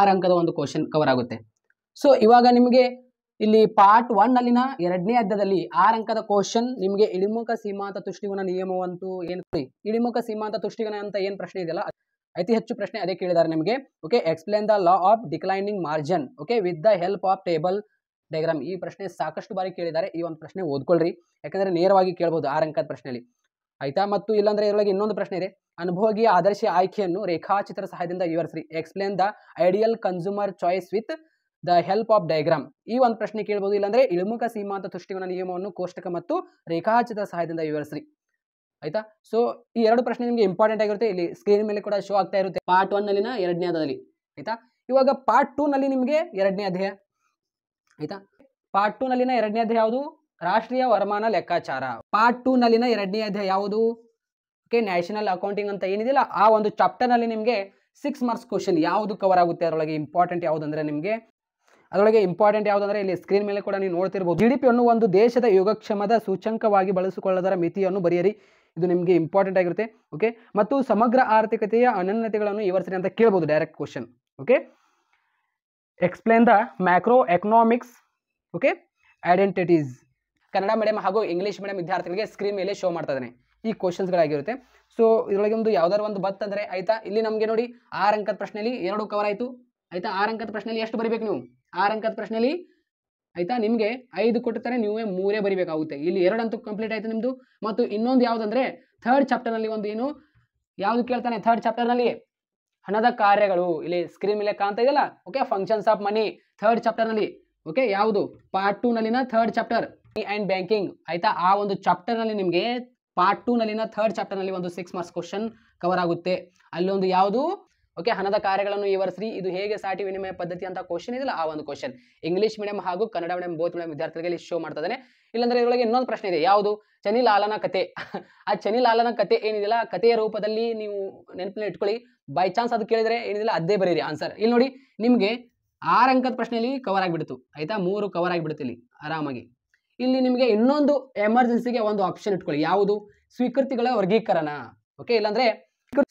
6 ಅಂಕದ ಒಂದು ಕ್ವಶನ್ ಕವರ್ ಆಗುತ್ತೆ. ಸೊ ಇವಾಗ ನಿಮಗೆ ಇಲ್ಲಿ ಪಾರ್ಟ್ 1 ನಲ್ಲಿನ 2ನೇ ಅಧ್ಯಾಯದಲ್ಲಿ 6 ಅಂಕದ ಕ್ವಶನ್ ನಿಮಗೆ ಇಳಿಮುಖ ಸೀಮಾಂತ ತುಷ್ಟಿಗುಣ ನಿಯಮವಂತೂ ಏನು, ಇಳಿಮುಖ ಸೀಮಾಂತ ತುಷ್ಟಿಗುಣ ಅಂತ ಏನು ಪ್ರಶ್ನೆ ಇದೆಯಲ್ಲ ಅತಿ ಹೆಚ್ಚು ಪ್ರಶ್ನೆ ಅದೇ ಕೇಳಿದ್ದಾರೆ ನಿಮಗೆ. Okay, explain the law of declining margin, okay, with the help of table diagram. ಈ ಪ್ರಶ್ನೆ ಸಾಕಷ್ಟು ಬಾರಿ ಕೇಳಿದ್ದಾರೆ. ಈ ಒಂದು ಪ್ರಶ್ನೆ ಓದ್ಕೊಳ್ರಿ, ಯಾಕಂದರೆ ನೇರವಾಗಿ ಕೇಳ್ಬೋದು 6 ಅಂಕದ ಪ್ರಶ್ನೆಯಲ್ಲಿ. ಆಯ್ತಾ? ಮತ್ತು ಇಲ್ಲಾಂದ್ರೆ ಇದರೊಳಗೆ ಇನ್ನೊಂದು ಪ್ರಶ್ನೆ ಇದೆ, ಅನುಭೋಗಿಯ ಆದರ್ಶ ಆಯ್ಕೆಯನ್ನು ರೇಖಾಚಿತ್ರ ಸಹಾಯದಿಂದ ವಿವರಿಸ್ರಿ. Explain the ideal consumer choice with the help of diagram. ಈ ಒಂದು ಪ್ರಶ್ನೆ ಕೇಳ್ಬೋದು. ಇಲ್ಲಾಂದ್ರೆ ಇಳಿಮುಖ ಸೀಮಾಂತ ತುಷ್ಟಿಗುಣ ನಿಯಮವನ್ನು ಕೋಷ್ಟಕ ಮತ್ತು ರೇಖಾಚಿತ್ರ ಸಹಾಯದಿಂದ ವಿವರಿಸ್ರಿ. ಆಯ್ತಾ. ಸೊ ಈ ಎರಡು ಪ್ರಶ್ನೆ ನಿಮಗೆ ಇಂಪಾರ್ಟೆಂಟ್ ಆಗಿರುತ್ತೆ, ಇಲ್ಲಿ ಸ್ಕ್ರೀನ್ ಮೇಲೆ ಕೂಡ ಶೋ ಆಗ್ತಾ ಇರುತ್ತೆ. ಪಾರ್ಟ್ 1 ನಲ್ಲಿನ ಎರಡನೇ ಹಂತದಲ್ಲಿ ಆಯ್ತಾ. ಇವಾಗ ಪಾರ್ಟ್ 2 ನಲ್ಲಿ ನಿಮಗೆ ಎರಡನೇ ಅಧ್ಯಾಯ ಆಯ್ತಾ. ಪಾರ್ಟ್ 2 ನಲ್ಲಿನ ಎರಡನೇ ಅಧ್ಯಾಯ ಯಾವುದು? ರಾಷ್ಟ್ರೀಯ ವರಮಾನ ಲೆಕ್ಕಾಚಾರ. ಪಾರ್ಟ್ 2 ನಲ್ಲಿನ ಎರಡನೇ ಅಧ್ಯಾಯ ಯಾವುದು? ಓಕೆ, ನ್ಯಾಷನಲ್ ಅಕೌಂಟಿಂಗ್ ಅಂತ ಏನಿದೆಯಲ್ಲ ಆ ಒಂದು ಚಾಪ್ಟರ್ ನಲ್ಲಿ ನಿಮಗೆ 6 ಮಾರ್ಕ್ಸ್ ಕ್ವಶನ್ ಯಾವುದು ಕವರ್ ಆಗುತ್ತೆ, ಅದರೊಳಗೆ ಇಂಪಾರ್ಟೆಂಟ್ ಯಾವುದಂದ್ರೆ ನಿಮಗೆ ಅದರೊಳಗೆ ಇಂಪಾರ್ಟೆಂಟ್ ಯಾವುದಂದ್ರೆ ಇಲ್ಲಿ ಸ್ಕ್ರೀನ್ ಮೇಲೆ ಕೂಡ ನೀವು ನೋಡ್ತಿರ್ಬೋದು. GDP ಅನ್ನು ಒಂದು ದೇಶದ ಯೋಗಕ್ಷೇಮದ ಸೂಚ್ಯಂಕವಾಗಿ ಬಳಸಿಕೊಳ್ಳುವುದರ ಮಿತಿಯನ್ನು ಬರೆಯಿರಿ. ಇದು ನಿಮಗೆ ಇಂಪಾರ್ಟೆಂಟ್ ಆಗಿರುತ್ತೆ. ಓಕೆ, ಮತ್ತು ಸಮಗ್ರ ಆರ್ಥಿಕತೆಯ ಅನನ್ಯತೆಗಳನ್ನು ವಿವರಿಸಿ ಅಂತ ಕೇಳಬಹುದು direct question. Okay, explain the macro economics okay identities. Kannada medium ಹಾಗೂ ಇಂಗ್ಲೀಷ್ ಮೀಡಿಯಂ ವಿದ್ಯಾರ್ಥಿಗಳಿಗೆ ಸ್ಕ್ರೀನ್ ಮೇಲೆ ಶೋ ಮಾಡ್ತಾ ಇದ್ದೇನೆ ಈ ಕ್ವಶನ್ಸ್ಗಳಾಗಿರುತ್ತೆ. ಸೊ ಇದರೊಳಗೆ ಒಂದು ಯಾವ್ದಾದ್ರು ಒಂದು ಬತ್ತಂದ್ರೆ ಆಯ್ತಾ, ಇಲ್ಲಿ ನಮಗೆ ನೋಡಿ 6 ಅಂಕದ ಪ್ರಶ್ನೆಯಲ್ಲಿ 2 ಕವರ್ ಆಯಿತು ಆಯ್ತಾ. 6 ಅಂಕದ ಪ್ರಶ್ನೆಯಲ್ಲಿ ಎಷ್ಟು ಬರೀಬೇಕು ನೀವು? 6 ಅಂಕದ ಪ್ರಶ್ನೆಯಲ್ಲಿ ಆಯ್ತಾ ನಿಮಗೆ 5 ಕೊಟ್ಟಿರ್ತಾರೆ, ನೀವೇ 3 ಬರೀಬೇಕಾಗುತ್ತೆ. ಇಲ್ಲಿ 2 ಅಂತೂ ಕಂಪ್ಲೀಟ್ ಆಯ್ತು ನಿಮ್ದು. ಮತ್ತು ಇನ್ನೊಂದು ಯಾವುದಂದ್ರೆ ಥರ್ಡ್ ಚಾಪ್ಟರ್ ನಲ್ಲಿ ಒಂದು ಏನು ಯಾವ್ದು ಕೇಳ್ತಾನೆ, ಥರ್ಡ್ ಚಾಪ್ಟರ್ ನಲ್ಲಿ ಹಣದ ಕಾರ್ಯಗಳು, ಇಲ್ಲಿ ಸ್ಕ್ರೀನ್ ಮೇಲೆ ಕಾಣ್ತಾ ಇದೆಯಲ್ಲ. Okay, functions of money third chapter ನಲ್ಲಿ. ಓಕೆ, ಯಾವುದು? ಪಾರ್ಟ್ 2 ನಲ್ಲಿನ third chapter money and banking ಆಯ್ತಾ. ಆ ಒಂದು ಚಾಪ್ಟರ್ ನಲ್ಲಿ ನಿಮಗೆ ಪಾರ್ಟ್ 2 ನಲ್ಲಿನ ಥರ್ಡ್ ಚಾಪ್ಟರ್ ನಲ್ಲಿ ಒಂದು 6 ಮಾರ್ಕ್ಸ್ ಕ್ವಶನ್ ಕವರ್ ಆಗುತ್ತೆ. ಅಲ್ಲೊಂದು ಯಾವುದು? ಓಕೆ, ಹಣದ ಕಾರ್ಯಗಳನ್ನು ವಿವರಿಸಿ, ಇದು ಹೇಗೆ ಸಾಟಿ ವಿನಿಮಯ ಪದ್ಧತಿ ಅಂತ ಕ್ವಶನ್ ಇದೆಯಲ್ಲ ಆ ಒಂದು ಕ್ವಶನ್ ಇಂಗ್ಲಿಷ್ ಮೀಡಿಯಂ ಹಾಗೂ ಕನ್ನಡ ಮೀಡಿಯಂ ಬೋತ್ ಮೀಡಿಯಂ ವಿದ್ಯಾರ್ಥಿಗಳಿಗೆ ಶೋ ಮಾಡ್ತಾ ಇದ್ದಾನೆ. ಇಲ್ಲಾಂದ್ರೆ ಇದರೊಳಗೆ ಇನ್ನೊಂದು ಪ್ರಶ್ನೆ ಇದೆ, ಯಾವುದು? ಚನಿಲಾಲನ ಕತೆ. ಆ ಚನಿಲಾಲನ ಕತೆ ಏನಿದೆಯಲ್ಲ ಕಥೆಯ ರೂಪದಲ್ಲಿ ನೀವು ನೆನಪಿನಲ್ಲಿ ಇಟ್ಕೊಳ್ಳಿ. ಬೈ ಚಾನ್ಸ್ ಅದು ಕೇಳಿದ್ರೆ ಏನಿದಿಲ್ಲ ಅದೇ ಬರೀರಿ ಆನ್ಸರ್. ಇಲ್ಲಿ ನೋಡಿ ನಿಮಗೆ 6 ಅಂಕದ ಪ್ರಶ್ನೆಯಲ್ಲಿ ಕವರ್ ಆಗಿಬಿಡ್ತು ಆಯ್ತಾ, 3 ಕವರ್ ಆಗಿಬಿಡುತ್ತೆ ಇಲ್ಲಿ ಆರಾಮಾಗಿ. ಇಲ್ಲಿ ನಿಮಗೆ ಇನ್ನೊಂದು ಎಮರ್ಜೆನ್ಸಿಗೆ ಒಂದು ಆಪ್ಷನ್ ಇಟ್ಕೊಳ್ಳಿ, ಯಾವುದು? ಸ್ವೀಕೃತಿಗಳ ವರ್ಗೀಕರಣ. ಓಕೆ, ಇಲ್ಲಾಂದ್ರೆ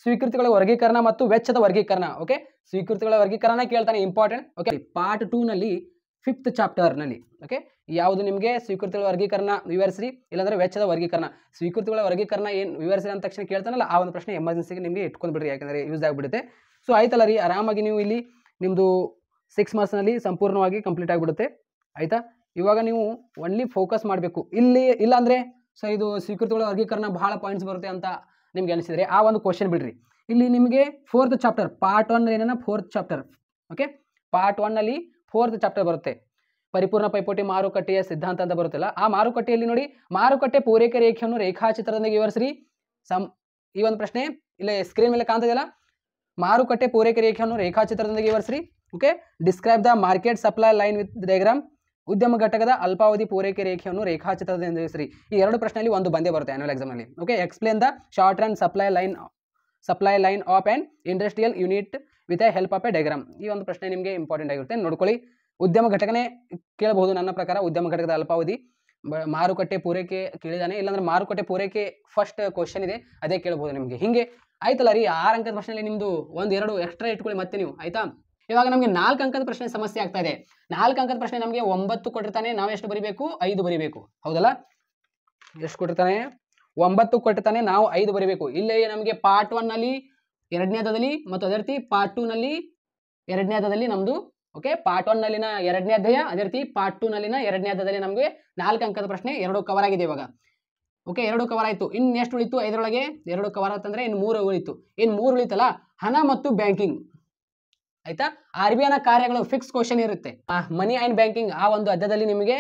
ಸ್ವೀಕೃತಿಗಳ ವರ್ಗೀಕರಣ ಮತ್ತು ವೆಚ್ಚದ ವರ್ಗೀಕರಣ. ಓಕೆ, ಸ್ವೀಕೃತಿಗಳ ವರ್ಗೀಕರಣ ಕೇಳ್ತಾನೆ, ಇಂಪಾರ್ಟೆಂಟ್. ಓಕೆ, ಪಾರ್ಟ್ 2 ನಲ್ಲಿ 5th ಚಾಪ್ಟರ್ ನಲ್ಲಿ ಓಕೆ ಯಾವುದು ನಿಮಗೆ ಸ್ವೀಕೃತಿಗಳ ವರ್ಗೀಕರಣ ವಿವರಿಸಿ, ಇಲ್ಲಾಂದ್ರೆ ವೆಚ್ಚದ ವರ್ಗೀಕರಣ. ಸ್ವೀಕೃತಿಗಳ ವರ್ಗೀಕರಣ ಏನು ವಿವರಿಸಿ ಅಂದ ತಕ್ಷಣ ಕೇಳ್ತಾನಲ್ಲ ಆ ಒಂದು ಪ್ರಶ್ನೆ ಎಮರ್ಜೆನ್ಸಿಗೆ ನಿಮಗೆ ಇಟ್ಕೊಂಡು ಬಿಡ್ರಿ, ಯಾಕಂದ್ರೆ ಯೂಸ್ ಆಗಿಬಿಡುತ್ತೆ. ಸೊ ಆಯ್ತಲ್ಲ ರೀ, ಆರಾಮಾಗಿ ನೀವು ಇಲ್ಲಿ ನಿಮ್ಮದು 6 ಮಾರ್ಕ್ಸ್ ನಲ್ಲಿ ಸಂಪೂರ್ಣವಾಗಿ ಕಂಪ್ಲೀಟ್ ಆಗಿಬಿಡುತ್ತೆ ಆಯ್ತಾ. ಇವಾಗ ನೀವು ಒನ್ಲಿ ಫೋಕಸ್ ಮಾಡಬೇಕು ಇಲ್ಲಿ, ಇಲ್ಲಾಂದ್ರೆ ಸರ್ ಇದು ಸ್ವೀಕೃತಿಗಳ ವರ್ಗೀಕರಣ ಬಹಳ ಪಾಯಿಂಟ್ಸ್ ಬರುತ್ತೆ ಅಂತ ನಿಮ್ಗೆ ಅನಿಸಿದ್ರೆ ಆ ಒಂದು ಕ್ವಶನ್ ಬಿಡ್ರಿ. ಇಲ್ಲಿ ನಿಮಗೆ 4th ಚಾಪ್ಟರ್ ಪಾರ್ಟ್ 1 ಏನೇನ 4th ಚಾಪ್ಟರ್ ಓಕೆ, ಪಾರ್ಟ್ 1 ನಲ್ಲಿ 4th ಚಾಪ್ಟರ್ ಬರುತ್ತೆ. ಪರಿಪೂರ್ಣ ಪೈಪೋಟಿ ಮಾರುಕಟ್ಟೆಯ ಸಿದ್ಧಾಂತ ಅಂತ ಬರುತ್ತಲ್ಲ, ಆ ಮಾರುಕಟ್ಟೆಯಲ್ಲಿ ನೋಡಿ ಮಾರುಕಟ್ಟೆ ಪೂರೈಕೆ ರೇಖೆಯನ್ನು ರೇಖಾಚಿತ್ರದಿಂದ ವಿವರಿಸಿ. ಈ ಒಂದು ಪ್ರಶ್ನೆ ಇಲ್ಲಿ ಸ್ಕ್ರೀನ್ ಮೇಲೆ ಕಾಣ್ತದೆಯಲ್ಲ, ಮಾರುಕಟ್ಟೆ ಪೂರೈಕೆ ರೇಖೆಯನ್ನು ರೇಖಾಚಿತ್ರದಿಂದ ವಿವರಿಸಿ. Okay, describe the market supply line with diagram. ಉದ್ಯಮ ಘಟಕದ ಅಲ್ಪಾವಧಿ ಪೂರೈಕೆ ರೇಖೆಯನ್ನು ರೇಖಾಚಿತ್ರದಿಂದ ವಿವರಿಸಿ. ಈ 2 ಪ್ರಶ್ನೆಯಲ್ಲಿ ಒಂದು ಬಂದೇ ಬರುತ್ತೆ ಆನ್ಯುವಲ್ ಎಕ್ಸಾಮ್ ನಲ್ಲಿ. Okay, explain the short run supply line of on industrial unit with help of A diagram. ಈ ಒಂದು ಪ್ರಶ್ನೆ ನಿಮಗೆ ಇಂಪಾರ್ಟೆಂಟ್ ಆಗಿರುತ್ತೆ, ನೋಡ್ಕೊಳ್ಳಿ. ಉದ್ಯಮ ಘಟಕನೇ ಕೇಳಬಹುದು ನನ್ನ ಪ್ರಕಾರ. ಉದ್ಯಮ ಘಟಕದ ಅಲ್ಪಾವಧಿ ಮಾರುಕಟ್ಟೆ ಪೂರೈಕೆ ಕೇಳಿದಾನೆ, ಇಲ್ಲಾಂದ್ರೆ ಮಾರುಕಟ್ಟೆ ಪೂರೈಕೆ ಫಸ್ಟ್ ಕ್ವಶನ್ ಇದೆ ಅದೇ ಕೇಳಬಹುದು ನಿಮಗೆ. ಹಿಂಗೆ ಆಯ್ತಲ್ಲ ರೀ, 6 ಅಂಕದ ಪ್ರಶ್ನೆಯಲ್ಲಿ ನಿಮ್ದು 1-2 ಎಕ್ಸ್ಟ್ರಾ ಇಟ್ಕೊಳ್ಳಿ ಮತ್ತೆ ನೀವು ಆಯ್ತಾ. ಇವಾಗ ನಮಗೆ 4 ಅಂಕದ ಪ್ರಶ್ನೆ ಸಮಸ್ಯೆ ಆಗ್ತಾ ಇದೆ. 4 ಅಂಕದ ಪ್ರಶ್ನೆ ನಮಗೆ 9 ಕೊಟ್ಟಿರ್ತಾನೆ, ನಾವು ಎಷ್ಟು ಬರೀಬೇಕು? 5 ಬರೀಬೇಕು, ಹೌದಲ್ಲ? ಎಷ್ಟು ಕೊಟ್ಟಿರ್ತಾನೆ? 9 ಕೊಟ್ಟಿರ್ತಾನೆ, ನಾವು 5 ಬರೀಬೇಕು. ಇಲ್ಲೇ ನಮಗೆ ಪಾರ್ಟ್ 1 ನಲ್ಲಿ 2ನೇ ಹಂತದಲ್ಲಿ ಮತ್ತು ಅದೇ ರೀತಿ ಪಾರ್ಟ್ 2 ನಲ್ಲಿ 2ನೇ ಹಂತದಲ್ಲಿ ನಮ್ದು ಓಕೆ, ಪಾರ್ಟ್ 1 ನಲ್ಲಿನ 2ನೇ ಅಧ್ಯಾಯ, ಅದೇ ರೀತಿ ಪಾರ್ಟ್ 2 ನಲ್ಲಿನ 2ನೇ ಹಂತದಲ್ಲಿ ನಮಗೆ 4 ಅಂಕದ ಪ್ರಶ್ನೆ 2 ಕವರ್ ಆಗಿದೆ ಇವಾಗ. ಓಕೆ, 2 ಕವರ್ ಆಯ್ತು. ಇನ್ನು ಎಷ್ಟು ಉಳಿತು? 5ರೊಳಗೆ 2 ಕವರ್ ಆಯ್ತಂದ್ರೆ ಇನ್ನು 3 ಉಳಿತು. ಇನ್ನು 3 ಉಳಿತಲ್ಲ, ಹಣ ಮತ್ತು ಬ್ಯಾಂಕಿಂಗ್ ಆಯ್ತಾ. RBI ನ ಕಾರ್ಯಗಳು ಫಿಕ್ಸ್ ಕ್ವಶನ್ ಇರುತ್ತೆ. ಮನಿ ಅಂಡ್ ಬ್ಯಾಂಕಿಂಗ್ ಆ ಒಂದು ಅಧ್ಯಾಯದಲ್ಲಿ ನಿಮಗೆ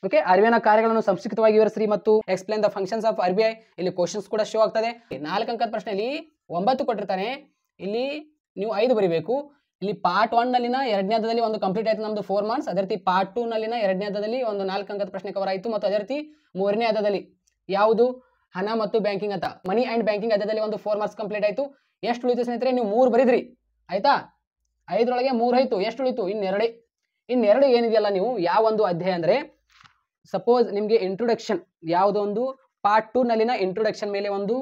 ಓಕೆ RBI ನ ಕಾರ್ಯಗಳನ್ನು ಸಂಕ್ಷಿಪ್ತವಾಗಿ ವಿವರಿಸಿ ಮತ್ತು explain the functions of RBI. ಇಲ್ಲಿ ಕ್ವಶನ್ಸ್ ಕೂಡ ಶೋ ಆಗ್ತದೆ. 4 ಅಂಕದ ಪ್ರಶ್ನೆಯಲ್ಲಿ 9 ಕೊಟ್ಟಿರ್ತಾನೆ, ಇಲ್ಲಿ ನೀವು 5 ಬರೀಬೇಕು. ಇಲ್ಲಿ ಪಾರ್ಟ್ 1 ನಲ್ಲಿನ 2ನೇ ಹಂತದಲ್ಲಿ ಒಂದು ಕಂಪ್ಲೀಟ್ ಆಯ್ತು ನಮ್ದು 4 ಮಾರ್ಕ್ಸ್. ಅದೇ ರೀತಿ ಪಾರ್ಟ್ 2 ನಲ್ಲಿನ 2ನೇ ಹಂತದಲ್ಲಿ ಒಂದು 4 ಅಂಕದ ಪ್ರಶ್ನೆ ಕವರ್ ಆಯಿತು. ಮತ್ತು ಅದೇ ರೀತಿ 3ನೇ ಹಂತದಲ್ಲಿ ಯಾವುದು? ಹಣ ಮತ್ತು ಬ್ಯಾಂಕಿಂಗ್ ಅಂತ ಮನಿ ಅಂಡ್ ಬ್ಯಾಂಕಿಂಗ್ ಅಧ್ಯಾಯದಲ್ಲಿ ಒಂದು 4 ಮಾರ್ಕ್ಸ್ ಕಂಪ್ಲೀಟ್ ಆಯಿತು. ಎಷ್ಟು ಉಳಿತು ಸ್ನೇಹಿತರೆ? ನೀವು 3 ಬರೀದ್ರಿ ಆಯ್ತಾ. 5ರೊಳಗೆ 3 ಆಯಿತು. ಎಷ್ಟು ಉಳಿತು? ಇನ್ನೆರಡು ಏನಿದೆಯಲ್ಲ, ನೀವು ಯಾವ ಒಂದು ಅಧ್ಯಾಯ ಅಂದರೆ ಸಪೋಸ್ ನಿಮಗೆ ಇಂಟ್ರೊಡಕ್ಷನ್ ಯಾವುದೋ ಒಂದು ಪಾರ್ಟ್ 2 ನಲ್ಲಿನ ಇಂಟ್ರೊಡಕ್ಷನ್ ಮೇಲೆ ಒಂದು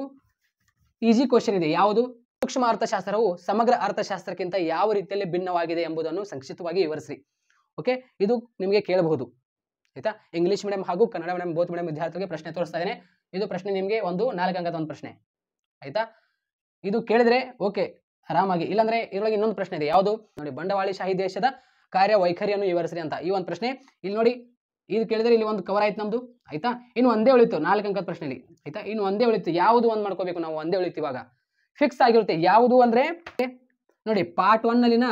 ಈಸಿ ಕ್ವಶನ್ ಇದೆ. ಯಾವುದು? ಸೂಕ್ಷ್ಮ ಅರ್ಥಶಾಸ್ತ್ರವು ಸಮಗ್ರ ಅರ್ಥಶಾಸ್ತ್ರಕ್ಕಿಂತ ಯಾವ ರೀತಿಯಲ್ಲಿ ಭಿನ್ನವಾಗಿದೆ ಎಂಬುದನ್ನು ಸಂಕ್ಷಿಪ್ತವಾಗಿ ವಿವರಿಸಿ. ಓಕೆ, ಇದು ನಿಮಗೆ ಕೇಳಬಹುದು ಆಯ್ತಾ. ಇಂಗ್ಲಿಷ್ ಮೀಡಿಯಂ ಹಾಗೂ ಕನ್ನಡ ಮೀಡಿಯಂ ಬೋತ್ ಮೀಡಿಯಂ ವಿದ್ಯಾರ್ಥಿಗಳಿಗೆ ಪ್ರಶ್ನೆ ತೋರಿಸ್ತಾ ಇದ್ದೇನೆ. ಇದು ಪ್ರಶ್ನೆ ನಿಮಗೆ ಒಂದು 4 ಅಂಕದ ಒಂದು ಪ್ರಶ್ನೆ ಆಯ್ತಾ. ಇದು ಕೇಳಿದ್ರೆ ಓಕೆ ಆರಾಮಾಗಿ, ಇಲ್ಲಾಂದ್ರೆ ಇದರೊಳಗೆ ಇನ್ನೊಂದು ಪ್ರಶ್ನೆ ಇದೆ. ಯಾವುದು ನೋಡಿ? ಬಂಡವಾಳಶಾಹಿ ದೇಶದ ಕಾರ್ಯವೈಖರಿಯನ್ನು ವಿವರಿಸಿ ಅಂತ ಈ ಒಂದು ಪ್ರಶ್ನೆ. ಇಲ್ಲಿ ನೋಡಿ, ಇದು ಕೇಳಿದ್ರೆ ಇಲ್ಲಿ ಒಂದು ಕವರ್ ಆಯ್ತು ನಮ್ದು ಆಯ್ತಾ. ಇನ್ನು ಒಂದೇ ಉಳಿತು 4 ಅಂಕದ ಪ್ರಶ್ನೆಯಲ್ಲಿ ಆಯ್ತಾ. ಇನ್ನು ಒಂದೇ ಉಳಿತು, ಯಾವುದು ಒಂದು ಮಾಡ್ಕೋಬೇಕು ನಾವು? ಒಂದೇ ಉಳಿತು ಇವಾಗ ಫಿಕ್ಸ್ ಆಗಿರುತ್ತೆ. ಯಾವುದು ಅಂದ್ರೆ ನೋಡಿ, ಪಾರ್ಟ್ 1 ನಲ್ಲಿನ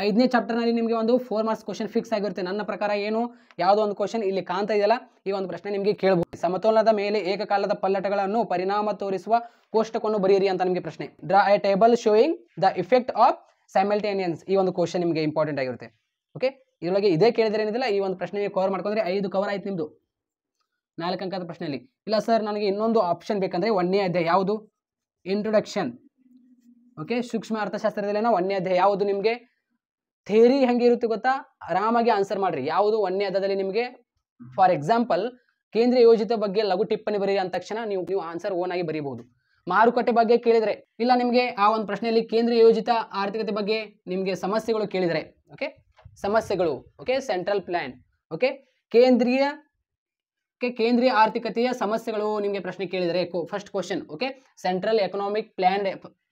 5ನೇ ಚಾಪ್ಟರ್ನಲ್ಲಿ ನಿಮಗೆ ಒಂದು 4 ಮಾರ್ಕ್ಸ್ ಕ್ವಶನ್ ಫಿಕ್ಸ್ ಆಗಿರುತ್ತೆ. ನನ್ನ ಪ್ರಕಾರ ಏನು ಯಾವುದೋ ಒಂದು ಕ್ವಶನ್ ಇಲ್ಲಿ ಕಾಣ್ತಾ ಇದೆಯಲ್ಲ, ಈ ಒಂದು ಪ್ರಶ್ನೆ ನಿಮಗೆ ಕೇಳಬಹುದು. ಸಮತೋಲನದ ಮೇಲೆ ಏಕಕಾಲದ ಪಲ್ಲಟಗಳನ್ನು ಪರಿಣಾಮ ತೋರಿಸುವ ಕೋಷ್ಟಕವನ್ನು ಬರೆಯಿರಿ ಅಂತ ನಿಮಗೆ ಪ್ರಶ್ನೆ. Draw a table showing the effect of simultaneous. ಈ ಒಂದು ಕ್ವಶನ್ ನಿಮಗೆ ಇಂಪಾರ್ಟೆಂಟ್ ಆಗಿರುತ್ತೆ. ಓಕೆ, ಇದರೊಳಗೆ ಇದೇ ಕೇಳಿದ್ರೆ ಏನಿದಿಲ್ಲ, ಈ ಒಂದು ಪ್ರಶ್ನೆ ಕವರ್ ಮಾಡ್ಕೊಂಡ್ರೆ 5 ಕವರ್ ಆಯ್ತು ನಿಮ್ದು 4 ಅಂಕದ ಪ್ರಶ್ನೆಯಲ್ಲಿ. ಇಲ್ಲ ಸರ್ ನನಗೆ ಇನ್ನೊಂದು ಆಪ್ಷನ್ ಬೇಕಂದ್ರೆ 1ನೇ ಅಧ್ಯಾಯ ಯಾವುದು? ಇಂಟ್ರೊಡಕ್ಷನ್. ಓಕೆ, ಸೂಕ್ಷ್ಮ ಅರ್ಥಶಾಸ್ತ್ರದಲ್ಲಿ 1ನೇ ಅಧ್ಯಾಯ ಯಾವುದು? ನಿಮಗೆ ಥಿಯರಿ ಹೆಂಗೆ ಇರುತ್ತೆ ಗೊತ್ತಾ? ಆರಾಮಾಗಿ ಆನ್ಸರ್ ಮಾಡ್ರಿ. ಯಾವುದು 1ನೇ ಅಧ್ಯಾಯದಲ್ಲಿ ನಿಮಗೆ ಫಾರ್ ಎಕ್ಸಾಂಪಲ್ ಕೇಂದ್ರೀಯ ಯೋಜಿತ ಬಗ್ಗೆ ಲಘು ಟಿಪ್ಪಣಿ ಬರೀರಿ ಅಂದ ತಕ್ಷಣ ನೀವು ಆನ್ಸರ್ ಓನ್ ಆಗಿ ಬರೀಬಹುದು. ಮಾರುಕಟ್ಟೆ ಬಗ್ಗೆ ಕೇಳಿದರೆ, ಇಲ್ಲ ನಿಮಗೆ ಆ ಒಂದು ಪ್ರಶ್ನೆಯಲ್ಲಿ ಕೇಂದ್ರೀಯ ಯೋಜಿತ ಆರ್ಥಿಕತೆ ಬಗ್ಗೆ ನಿಮಗೆ ಸಮಸ್ಯೆಗಳು ಕೇಳಿದರೆ, ಓಕೆ ಸಮಸ್ಯೆಗಳು, ಓಕೆ ಸೆಂಟ್ರಲ್ ಪ್ಲಾನ್, ಓಕೆ ಕೇಂದ್ರೀಯ ಆರ್ಥಿಕತೆಯ ಸಮಸ್ಯೆಗಳು ನಿಮಗೆ ಪ್ರಶ್ನೆ ಕೇಳಿದರೆ first question, okay central economic plan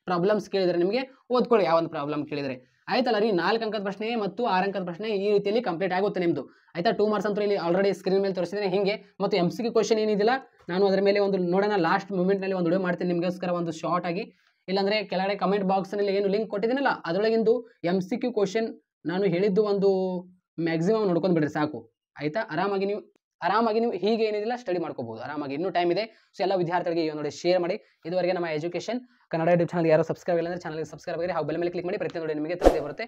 problems ಕೇಳಿದರೆ ನಿಮಗೆ ಓದ್ಕೊಳ್ಳಿ. ಯಾವ ಒಂದು ಪ್ರಾಬ್ಲಮ್ ಕೇಳಿದರೆ ಆಯ್ತಲ್ಲ ರೀ. 4 ಅಂಕದ ಪ್ರಶ್ನೆ ಮತ್ತು 6 ಅಂಕದ ಪ್ರಶ್ನೆ ಈ ರೀತಿಯಲ್ಲಿ ಕಂಪ್ಲೀಟ್ ಆಗುತ್ತೆ ನಿಮ್ಮದು. ಆಯ್ತಾ? 2 ಮಾರ್ಕ್ಸ್ ಅಂತೂ ಇಲ್ಲಿ ಆಲ್ರೆಡಿ ಸ್ಕ್ರೀನ್ ಮೇಲೆ ತೋರಿಸಿದ್ದೇನೆ. ಹಿಂಗೆ ಮತ್ತು MCQ ಕ್ವಶನ್ ಏನಿದಿಲ್ಲ, ನಾನು ಅದರ ಮೇಲೆ ಒಂದು ನೋಡೋಣ ಲಾಸ್ಟ್ ಮೂಮೆಂಟ್ನಲ್ಲಿ ಒಂದು ವಿಡಿಯೋ ಮಾಡ್ತೀನಿ ನಿಮಗೋಸ್ಕರ, ಒಂದು ಶಾರ್ಟ್ ಆಗಿ. ಇಲ್ಲಾಂದರೆ ಕೆಳಗಡೆ ಕಮೆಂಟ್ ಬಾಕ್ಸ್ನಲ್ಲಿ ಏನು ಲಿಂಕ್ ಕೊಟ್ಟಿದ್ದೀನಲ್ಲ ಅದರೊಳಗಿಂದು MCQ ಕ್ವಶನ್ ನಾನು ಹೇಳಿದ್ದು ಒಂದು ಮ್ಯಾಕ್ಸಿಮಮ್ ನೋಡ್ಕೊಂಡು ಬಿಡ್ರಿ ಸಾಕು. ಆಯ್ತಾ? ಆರಾಮಾಗಿ ನೀವು ಹೀಗೆ ಏನಿದಿಲ್ಲ ಸ್ಟಡಿ ಮಾಡ್ಕೋಬಹುದು ಆರಾಮಾಗಿ. ಇನ್ನೂ ಟೈಮ್ ಇದೆ. ಸೊ ಎಲ್ಲ ವಿದ್ಯಾರ್ಥಿಗಳಿಗೆ ಈ ನೋಡಿ ಶೇರ್ ಮಾಡಿ. ಇದುವರೆಗೆ ನಮ್ಮ ಎಜುಕೇಷನ್ ಕನ್ನಡ ಯೂಟ್ಯೂಬ್ ಚಾನಲ್ ಯಾರು ಸಬ್ಸ್ಕ್ರೈಬ್ ಇಲ್ಲ ಅಂದರೆ ಚಾನಲ್ಗೆ ಸಬ್ಸ್ಕ್ರೈಬ್ ಆಗಿ ಹಾಗೂ ಬೆಲ್ ಮೇಲೆ ಕ್ಲಿಕ್ ಮಾಡಿ. ಪ್ರತಿಯೊಂದು ನಿಮಗೆ ತಿಳಿದೇ ಬರುತ್ತೆ.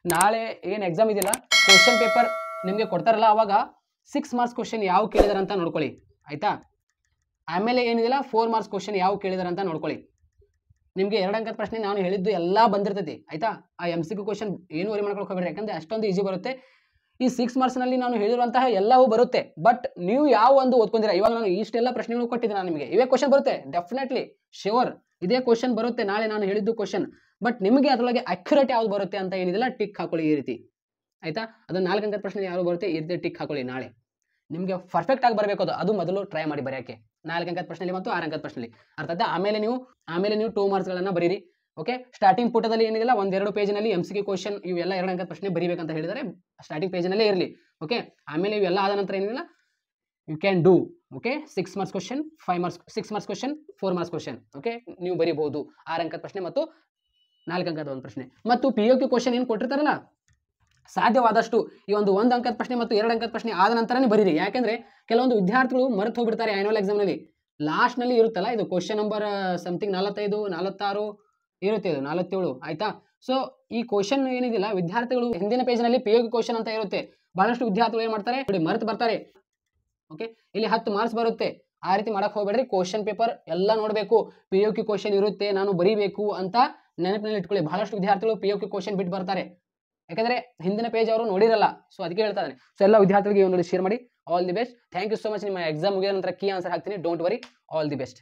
ನಾಳೆ ಏನು ಎಕ್ಸಾಮ್ ಇದೆಯಲ್ಲ, ಕ್ವಶನ್ ಪೇಪರ್ ನಿಮಗೆ ಕೊಡ್ತಾರಲ್ಲ, ಅವಾಗ 6 ಮಾರ್ಕ್ಸ್ ಕ್ವಶನ್ ಯಾವ ಕೇಳಿದಾರೆ ಅಂತ ನೋಡ್ಕೊಳ್ಳಿ. ಆಯ್ತಾ? ಆಮೇಲೆ ಏನಿದಿಲ್ಲ 4 ಮಾರ್ಕ್ಸ್ ಕ್ವಶನ್ ಯಾವ ಕೇಳಿದಾರೆ ಅಂತ ನೋಡ್ಕೊಳ್ಳಿ. ನಿಮಗೆ 2 ಅಂಕದ ಪ್ರಶ್ನೆ ನಾನು ಹೇಳಿದ್ದು ಎಲ್ಲ ಬಂದಿರ್ತೈತಿ. ಆಯ್ತಾ? ಆ MCQ ಕ್ವಶನ್ ಏನು ವರಿ ಮಾಡ್ಕೊಳಕ್ಕೆ ಹೋಗ್ಬೇಡಿ, ಯಾಕಂದ್ರೆ ಅಷ್ಟೊಂದು ಈಸಿ ಬರುತ್ತೆ. ಈ 6 ಮಾರ್ಕ್ಸ್ನಲ್ಲಿ ನಾನು ಹೇಳಿರುವಂತಹ ಎಲ್ಲವೂ ಬರುತ್ತೆ. ಬಟ್ ನೀವು ಯಾವ ಒಂದು ಓದ್ಕೊಂಡಿರ, ಇವಾಗ ನಾನು ಇಷ್ಟೆಲ್ಲ ಪ್ರಶ್ನೆಗಳು ಕೊಟ್ಟಿದ್ದೀನಿ ನಾನು ನಿಮಗೆ, ಇವೇ ಕ್ವಶನ್ ಬರುತ್ತೆ ಡೆಫಿನೆಟ್ಲಿ ಶ್ಯೂರ್. ಇದೇ ಕ್ವಶನ್ ಬರುತ್ತೆ ನಾಳೆ ನಾನು ಹೇಳಿದ್ದು ಕ್ವಶನ್. ಬಟ್ ನಿಮಗೆ ಅದರೊಳಗೆ ಅಕ್ಯುರೇಟ್ ಯಾವ್ದು ಬರುತ್ತೆ ಅಂತ ಏನಿದಿಲ್ಲ ಟಿಕ್ ಹಾಕೊಳ್ಳಿ ಈ ರೀತಿ. ಆಯ್ತಾ? ಅದು 4 ಅಂಕದ ಪ್ರಶ್ನೆ ಯಾರು ಬರುತ್ತೆ ಈ ರೀತಿ ಟಿಕ್ ಹಾಕೊಳ್ಳಿ. ನಾಳೆ ನಿಮಗೆ ಪರ್ಫೆಕ್ಟ್ ಆಗಿ ಬರಬೇಕು, ಅದು ಮೊದಲು ಟ್ರೈ ಮಾಡಿ ಬರೆಯೋಕ್ಕೆ 4 ಅಂಕದ ಪ್ರಶ್ನೆಯಲ್ಲಿ ಮತ್ತು 6 ಅಂಕದ ಪ್ರಶ್ನೆಯಲ್ಲಿ. ಅರ್ಥ ಆಯ್ತಾ? ಆಮೇಲೆ ನೀವು 2 ಮಾರ್ಕ್ಸ್ಗಳನ್ನು ಬರೀರಿ. ಓಕೆ, ಸ್ಟಾರ್ಟಿಂಗ್ ಪುಟದಲ್ಲಿ ಏನಿದಿಲ್ಲ 1-2 ಪೇಜ್ನಲ್ಲಿ MCQ ಕ್ವಶನ್ ಇವೆಲ್ಲ 2 ಅಂಕದ ಪ್ರಶ್ನೆ ಬರೀಬೇಕಂತ ಹೇಳಿದರೆ ಸ್ಟಾರ್ಟಿಂಗ್ ಪೇಜ್ನಲ್ಲೇ ಇರಲಿ. ಓಕೆ, ಆಮೇಲೆ ಇವೆಲ್ಲ ಆದ ನಂತರ ಏನಿಲ್ಲ you can do. Okay, 6 marks question 5 marks 6 marks question 4 marks question. Okay, ನೀವು ಬರೀಬಹುದು 6 ಅಂಕದ ಪ್ರಶ್ನೆ ಮತ್ತು 4 ಅಂಕದ ಒಂದು ಪ್ರಶ್ನೆ. ಮತ್ತು POQ ಕ್ವಶನ್ ಏನು ಕೊಟ್ಟಿರ್ತಾರಲ್ಲ, ಸಾಧ್ಯವಾದಷ್ಟು ಈ ಒಂದು 1 ಅಂಕದ ಪ್ರಶ್ನೆ ಮತ್ತು 2 ಅಂಕದ ಪ್ರಶ್ನೆ ಆದ ನಂತರನೇ ಬರೀರಿ. ಯಾಕೆಂದ್ರೆ ಕೆಲವೊಂದು ವಿದ್ಯಾರ್ಥಿಗಳು ಮರೆತು ಹೋಗ್ಬಿಡ್ತಾರೆ ಆನ್ಯುವಲ್ ಎಕ್ಸಾಮ್ನಲ್ಲಿ. ಲಾಸ್ಟ್ನಲ್ಲಿ ಇರುತ್ತಲ್ಲ ಇದು ಕ್ವಶನ್ ನಂಬರ್ ಸಮಥಿಂಗ್ 45 46 ಇರುತ್ತೆ, ಇದು 47. ಆಯ್ತಾ? ಸೊ ಈ ಕ್ವಶನ್ ಏನಿದಿಲ್ಲ ವಿದ್ಯಾರ್ಥಿಗಳು ಹಿಂದಿನ ಪೇಜ್ನಲ್ಲಿ POQ ಕ್ವಶನ್ ಅಂತ ಇರುತ್ತೆ. ಬಹಳಷ್ಟು ವಿದ್ಯಾರ್ಥಿಗಳು ಏನು ಮಾಡ್ತಾರೆ ನೋಡಿ ಮರೆತು ಬರ್ತಾರೆ. ಓಕೆ, ಇಲ್ಲಿ 10 ಮಾರ್ಕ್ಸ್ ಬರುತ್ತೆ. ಆ ರೀತಿ ಮಾಡಕ್ಕೆ ಹೋಗ್ಬೇಡ್ರಿ. ಕ್ವಶನ್ ಪೇಪರ್ ಎಲ್ಲ ನೋಡಬೇಕು. POQ ಕ್ವಶನ್ ಇರುತ್ತೆ ನಾನು ಬರೀಬೇಕು ಅಂತ ನೆನಪಿನಲ್ಲಿ ಇಟ್ಕೊಳ್ಳಿ. ಬಹಳಷ್ಟು ವಿದ್ಯಾರ್ಥಿಗಳು POQ ಕ್ವಶನ್ ಬಿಟ್ಟು ಬರ್ತಾರೆ, ಯಾಕಂದ್ರೆ ಹಿಂದಿನ ಪೇಜ್ ಅವರು ನೋಡಿರಲ್ಲ. ಸೊ ಅದಕ್ಕೆ ಹೇಳ್ತಾ ಇದ್ದಾನೆ. ಸೊ ಎಲ್ಲ ವಿದ್ಯಾರ್ಥಿಗಳಿಗೆ ಒಂದು ಶೇರ್ ಮಾಡಿ. All the best. Thank you so much. ನಿಮ್ಮ ಎಕ್ಸಾಮ್ ಮುಗಿದ ನಂತರ ಕೀ ಆನ್ಸರ್ ಹಾಕ್ತೀನಿ. Don't worry. All the best.